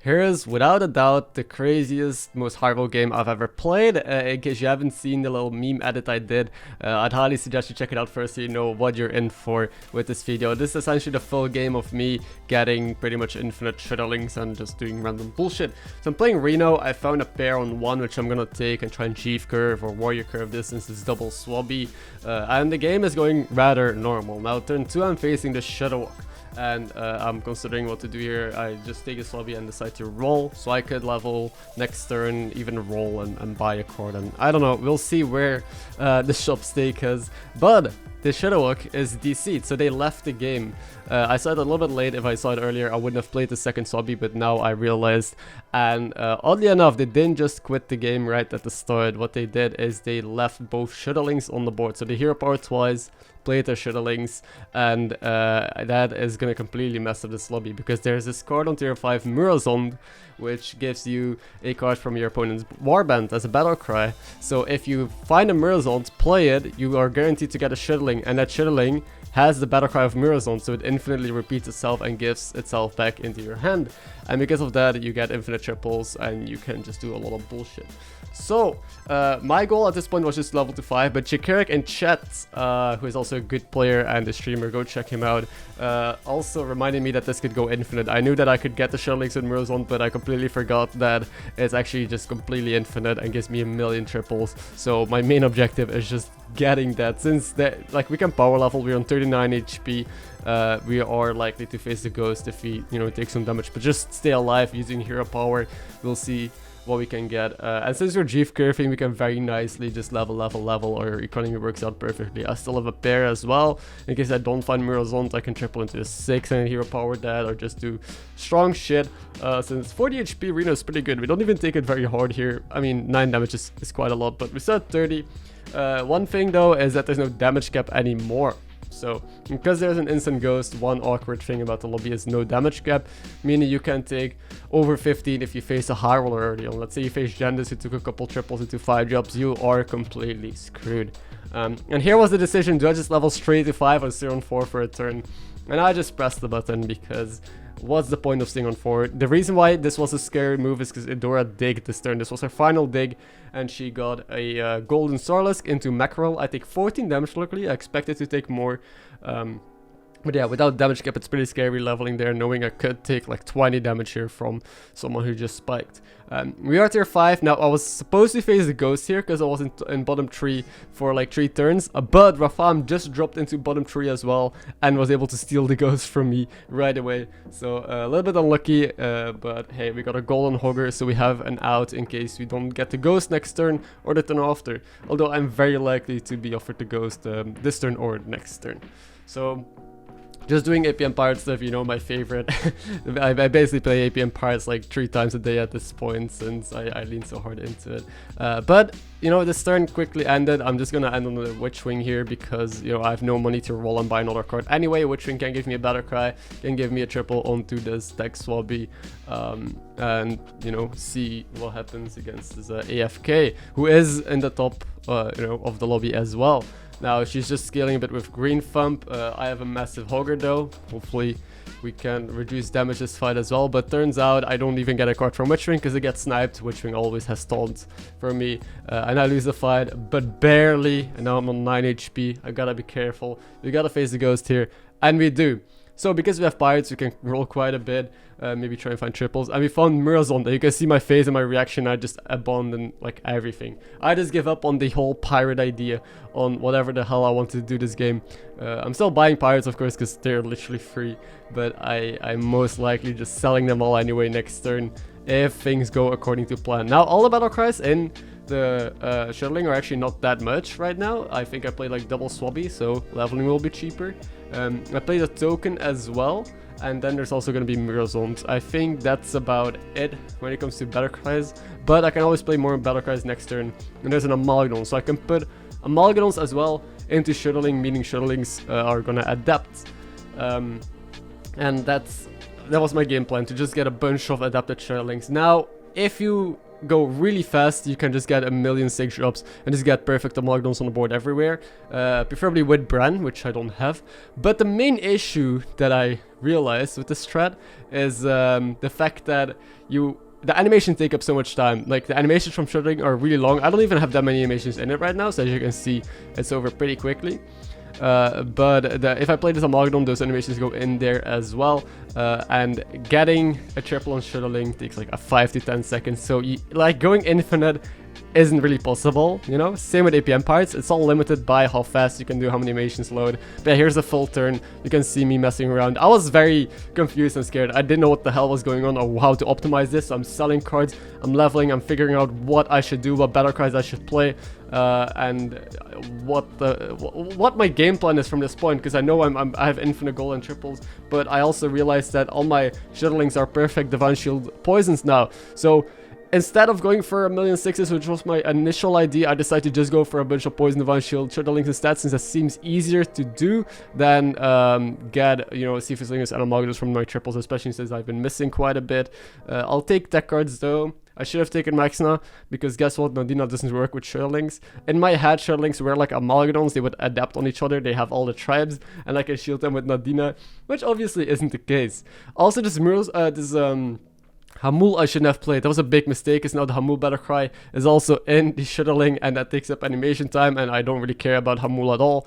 Here is, without a doubt, the craziest, most highroll game I've ever played. In case you haven't seen the little meme edit I did, I'd highly suggest you check it out first so you know what you're in for with this video. This is essentially the full game of me getting pretty much infinite Shudderlings and just doing random bullshit. So I'm playing Reno. I found a pair on 1 which I'm gonna take and try and chief curve or warrior curve this since it's double swabby. And the game is going rather normal. Now turn 2 I'm facing the Shudderwalk. And I'm considering what to do here. I just take a slobby and decide to roll, so I could level next turn, even roll and buy a card. And I don't know, we'll see where the shop's take is. But the Shudderwalk is DC'd, so they left the game. I saw it a little bit late. If I saw it earlier, I wouldn't have played the second slobby, but now I realized. And oddly enough, they didn't just quit the game right at the start. What they did is they left both Shudderlings on the board. So they hero power twice, played their Shudderlings, and that is going to completely mess up this lobby because there's this card on tier 5, Murazond, which gives you a card from your opponent's warband as a battle cry. So if you find a Murazond, play it, you are guaranteed to get a Shudderling, and that Shudderling has the battle cry of Murazond, so it infinitely repeats itself and gives itself back into your hand. And because of that, you get infinite triples and you can just do a lot of bullshit. So, my goal at this point was just level to 5, but Chikarik in chat, who is also a good player and a streamer, go check him out, also reminded me that this could go infinite. I knew that I could get the Shudderlings with Murazond, but I completely forgot that it's actually just completely infinite and gives me a million triples. So my main objective is just getting that, since that, like, we can power level, we're on 39 HP, we are likely to face the ghost if we, you know, take some damage, but just stay alive using hero power. We'll see what we can get, and since we're chief curving, we can very nicely just level, our economy works out perfectly. I still have a pair as well, in case I don't find Murazond, I can triple into a 6 and hero power that, or just do strong shit. Since 40 HP Reno is pretty good, we don't even take it very hard here. I mean, 9 damage is quite a lot, but we still at 30. One thing though is that there's no damage cap anymore. So, because there's an instant ghost, one awkward thing about the lobby is no damage cap, meaning you can take over 15 if you face a high roller early on. Let's say you face Gendis who took a couple triples into 5 drops, you are completely screwed. And here was the decision, do I just level straight to 5 or 0 on 4 for a turn? And I just pressed the button because what's the point of staying on 4? The reason why this was a scary move is because Idora digged this turn. This was her final dig, and she got a golden Sarlisk into mackerel. I take 14 damage luckily. I expected to take more. But yeah, without damage cap, it's pretty scary leveling there, knowing I could take like 20 damage here from someone who just spiked. We are tier 5. Now, I was supposed to face the ghost here because I was in bottom 3 for like 3 turns. But Rafam just dropped into bottom 3 as well and was able to steal the ghost from me right away. So a little bit unlucky, but hey, we got a golden hogger, so we have an out in case we don't get the ghost next turn or the turn after. Although I'm very likely to be offered the ghost this turn or next turn. So just doing APM Pirates stuff, you know, my favorite. I basically play APM Pirates like 3 times a day at this point since I lean so hard into it. But, you know, this turn quickly ended. I'm just gonna end on the Witchwing here because, you know, I have no money to roll and buy another card. Anyway, Witchwing can give me a better cry, can give me a triple onto this deck swabby, and, you know, see what happens against this AFK, who is in the top, you know, of the lobby as well. Now, she's just scaling a bit with Green Thump. I have a massive Hogger though. Hopefully we can reduce damage this fight as well. But turns out I don't even get a card from Witchwing because it gets sniped. Witchwing always has taunts for me. And I lose the fight, but barely. And now I'm on 9 HP. I gotta be careful. We gotta face the ghost here. And we do. So because we have pirates, we can roll quite a bit, maybe try and find triples. And we found Murazond. You can see my face and my reaction. I just abandon like everything. I just give up on the whole pirate idea, on whatever the hell I want to do this game. I'm still buying pirates, of course, because they're literally free. But I'm most likely just selling them all anyway next turn if things go according to plan. Now, all the battle cries in the Shudderling are actually not that much right now. I think I played like double swabby, so leveling will be cheaper. I played a token as well, and then there's also going to be Murazond. I think that's about it when it comes to battle cries, but I can always play more battle cries next turn. And there's an Amalgadon, so I can put Amalgadons as well into Shudderling, meaning Shudderlings are going to adapt. And that was my game plan, to just get a bunch of adapted Shudderlings. Now, if you go really fast, you can just get a million 6 drops and just get perfect Amalgadons on the board everywhere, preferably with Bran, which I don't have. But the main issue that I realized with this strat is the fact that the animations take up so much time. Like, the animations from Shudderling are really long. I don't even have that many animations in it right now, so as you can see, it's over pretty quickly. But if I play this Amalgadon, those animations go in there as well. And getting a triple on Shudderling takes like a 5 to 10 seconds. So, like, going infinite isn't really possible, you know? Same with APM parts, it's all limited by how fast you can do, how many animations load. But yeah, here's the full turn. You can see me messing around. I was very confused and scared. I didn't know what the hell was going on or how to optimize this. So I'm selling cards, I'm leveling, I'm figuring out what I should do, what better cards I should play, and what my game plan is from this point, because I know I have infinite gold and triples, but I also realized that all my Shudderlings are perfect Divine Shield poisons now. So instead of going for a million 6s, which was my initial idea, I decided to just go for a bunch of Poison, Divine Shield, Shudderlings instead, since that seems easier to do than get, you know, Sea Slingers and Amalgadons from my triples, especially since I've been missing quite a bit. I'll take tech cards though. I should have taken Maxna, because guess what, Nadina doesn't work with Shudderlings. In my head, Shudderlings were like Amalgadons, they would adapt on each other, they have all the tribes, and I can shield them with Nadina, which obviously isn't the case. Also, this Hamul I shouldn't have played. That was a big mistake, because now the Hamul Battlecry is also in the Shudderling, and that takes up animation time, and I don't really care about Hamul at all.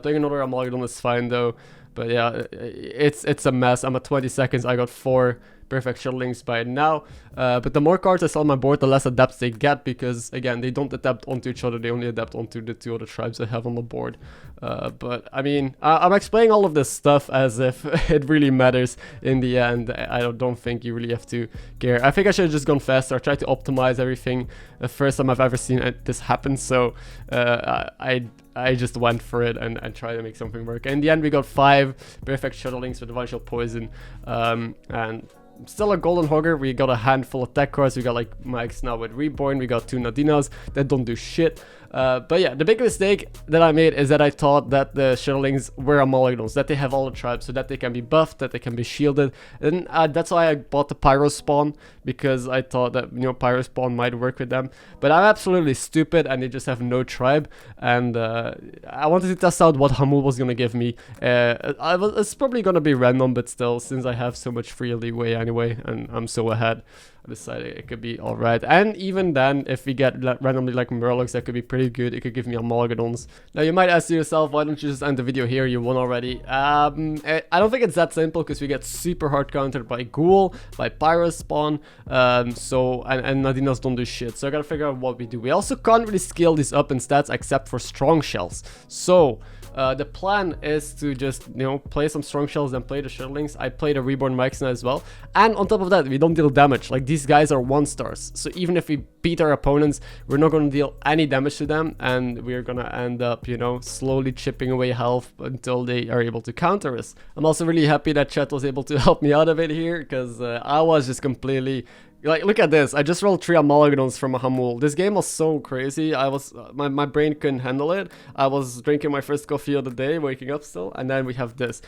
Playing another Amalgadon is fine though, but yeah, it's a mess. I'm at 20 seconds, I got 4 perfect Shudderlings by now, but the more cards I sell on my board, the less adapts they get, because again, they don't adapt onto each other, they only adapt onto the 2 other tribes I have on the board. But I mean, I'm explaining all of this stuff as if it really matters in the end. I don't think you really have to care. I think I should have just gone faster. I tried to optimize everything. The first time I've ever seen this happen, so I just went for it and tried to make something work. In the end, we got 5 perfect Shudderlings with Divine Shield Poison, and still a Golden Hogger. We got a handful of tech cards. We got like Max now with Reborn. We got 2 Nadinas that don't do shit. But yeah, the big mistake that I made is that I thought that the Shudderlings were Amalgadons, that they have all the tribes, so that they can be buffed, that they can be shielded. And that's why I bought the Pyro Spawn, because I thought that, you know, Pyro Spawn might work with them. But I'm absolutely stupid, and they just have no tribe. And I wanted to test out what Hamul was going to give me. It's probably going to be random, but still, since I have so much free leeway anyway, and I'm so ahead, I decided it could be alright. And even then, if we get randomly like Murlocs, that could be pretty good. It could give me Amalgadons. Now you might ask yourself, why don't you just end the video here? You won already. I don't think it's that simple, because we get super hard countered by Ghoul, by Pyro Spawn, and Nadinas don't do shit. So I gotta figure out what we do. We also can't really scale these up in stats except for strong shells. So the plan is to just, you know, play some strong shells and play the Shudderlings. I played a Reborn Maxna as well, and on top of that, we don't deal damage. Like, these guys are 1-stars, so even if we beat our opponents, we're not going to deal any damage to them, and we're gonna end up, you know, slowly chipping away health until they are able to counter us. I'm also really happy that chat was able to help me out of it here, because I was just completely... Like, look at this. I just rolled 3 Amalgadons from a Hamul. This game was so crazy. I was my brain couldn't handle it. I was drinking my first coffee of the day, waking up still, and then we have this.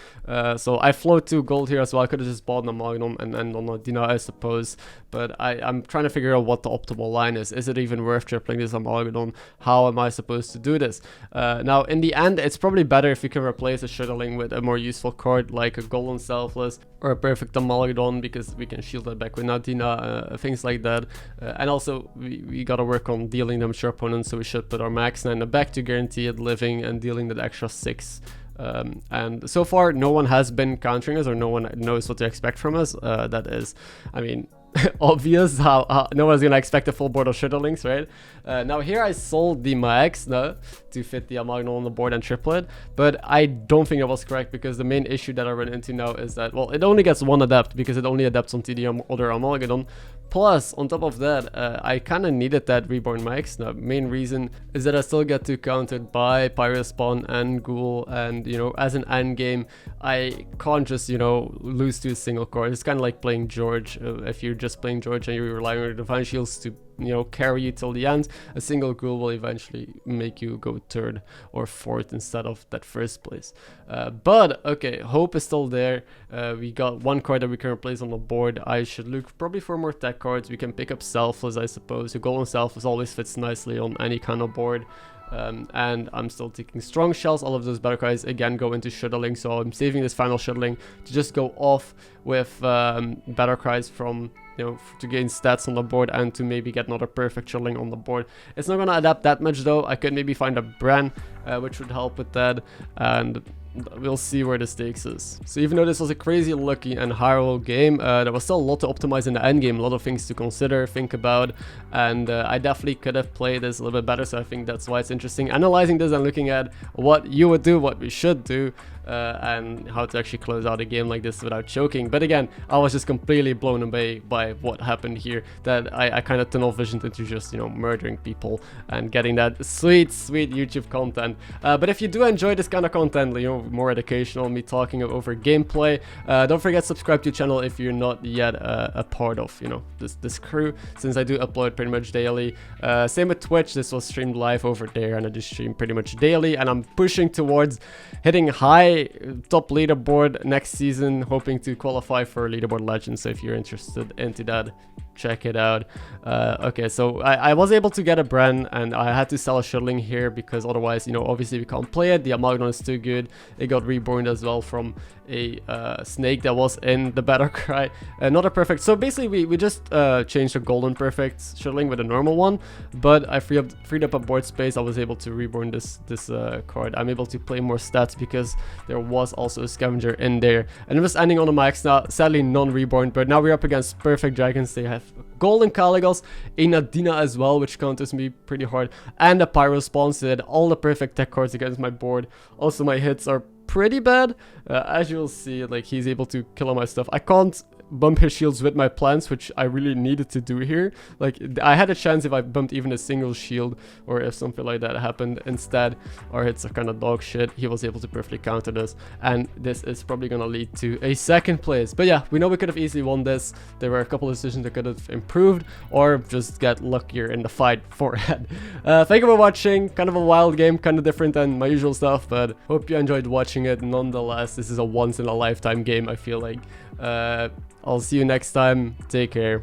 So I float 2 gold here as well. I could have just bought an Amalgadon and then on Nadina, I suppose. But I'm trying to figure out what the optimal line is. Is it even worth tripling this Amalgadon? How am I supposed to do this? Now, in the end, it's probably better if you can replace a Shudderling with a more useful card, like a Golden Selfless or a perfect Amalgadon, because we can shield that back with Nadina. Things like that, and also we gotta work on dealing them to opponents, so we should put our Maxna in the back to guarantee it living and dealing that extra 6. And so far no one has been countering us, or no one knows what to expect from us. That is, I mean, obvious how no one's gonna expect a full board of Shudderlings, right? Now here I sold the Maxna to fit the Amalgadon on the board and triplet, but I don't think that was correct, because the main issue that I run into now is that, well, it only gets 1 adapt, because it only adapts onto the other Amalgadon. Plus, on top of that, I kind of needed that Reborn Maxna. Main reason is that I still get to countered by Pyro Spawn and Ghoul, and, you know, as an end game, I can't just, you know, lose to a single card. It's kind of like playing George. If you're just playing George and you're relying on your Divine Shields to, you know, carry you till the end, a single Ghoul will eventually make you go 3rd or 4th instead of that 1st place. But okay, hope is still there. We got 1 card that we can replace on the board. I should look probably for more tech tech cards. We can pick up Selfless, I suppose. So Golden Selfless always fits nicely on any kind of board. And I'm still taking Strong Shells. All of those battle cries again go into Shudderlings, so I'm saving this final Shudderling to just go off with battle cries from, you know, to gain stats on the board and to maybe get another perfect Shudderling on the board. It's not gonna adapt that much though. I could maybe find a Bran, which would help with that, and we'll see where this takes us. So even though this was a crazy lucky and highroll game, there was still a lot to optimize in the end game, a lot of things to consider, think about, and I definitely could have played this a little bit better, so I think that's why it's interesting analyzing this and looking at what you would do, what we should do, and how to actually close out a game like this without choking. But again, I was just completely blown away by what happened here, that I kind of tunnel visioned into just, you know, murdering people and getting that sweet YouTube content. But if you do enjoy this kind of content, you know, more educational, me talking over gameplay, don't forget to subscribe to the channel if you're not yet a part of, you know, this crew, since I do upload pretty much daily. Same with Twitch. This was streamed live over there, and I just stream pretty much daily, and I'm pushing towards hitting high top leaderboard next season, hoping to qualify for leaderboard legends. So if you're interested into that, check it out. Okay, so I was able to get a Bran, and I had to sell a Shudderling here because otherwise, you know, obviously we can't play it. The Amalgadon is too good. It got reborn as well from a snake that was in the battle cry. Not a perfect. So basically we just changed a golden perfect Shudderling with a normal one, but I freed up a board space. I was able to reborn this card. I'm able to play more stats because there was also a scavenger in there, and it was ending on a max now, sadly non-reborn. But now we're up against perfect dragons. They have golden Caligos, a Nadina as well, which counters me pretty hard, and a Pyro spawn, so that all the perfect tech cards against my board. Also my hits are pretty bad, as you'll see. Like, he's able to kill all my stuff. I can't bump his shields with my plants, which I really needed to do here. Like, I had a chance if I bumped even a single shield, or if something like that happened. Instead, our hits are kind of dog shit. He was able to perfectly counter this, and this is probably gonna lead to a second place. But yeah, we know we could have easily won this. There were a couple of decisions that could have improved, or just get luckier in the fight for it. Thank you for watching. Kind of a wild game, kind of different than my usual stuff, but hope you enjoyed watching it. Nonetheless, this is a once in a lifetime game, I feel like. I'll see you next time. Take care.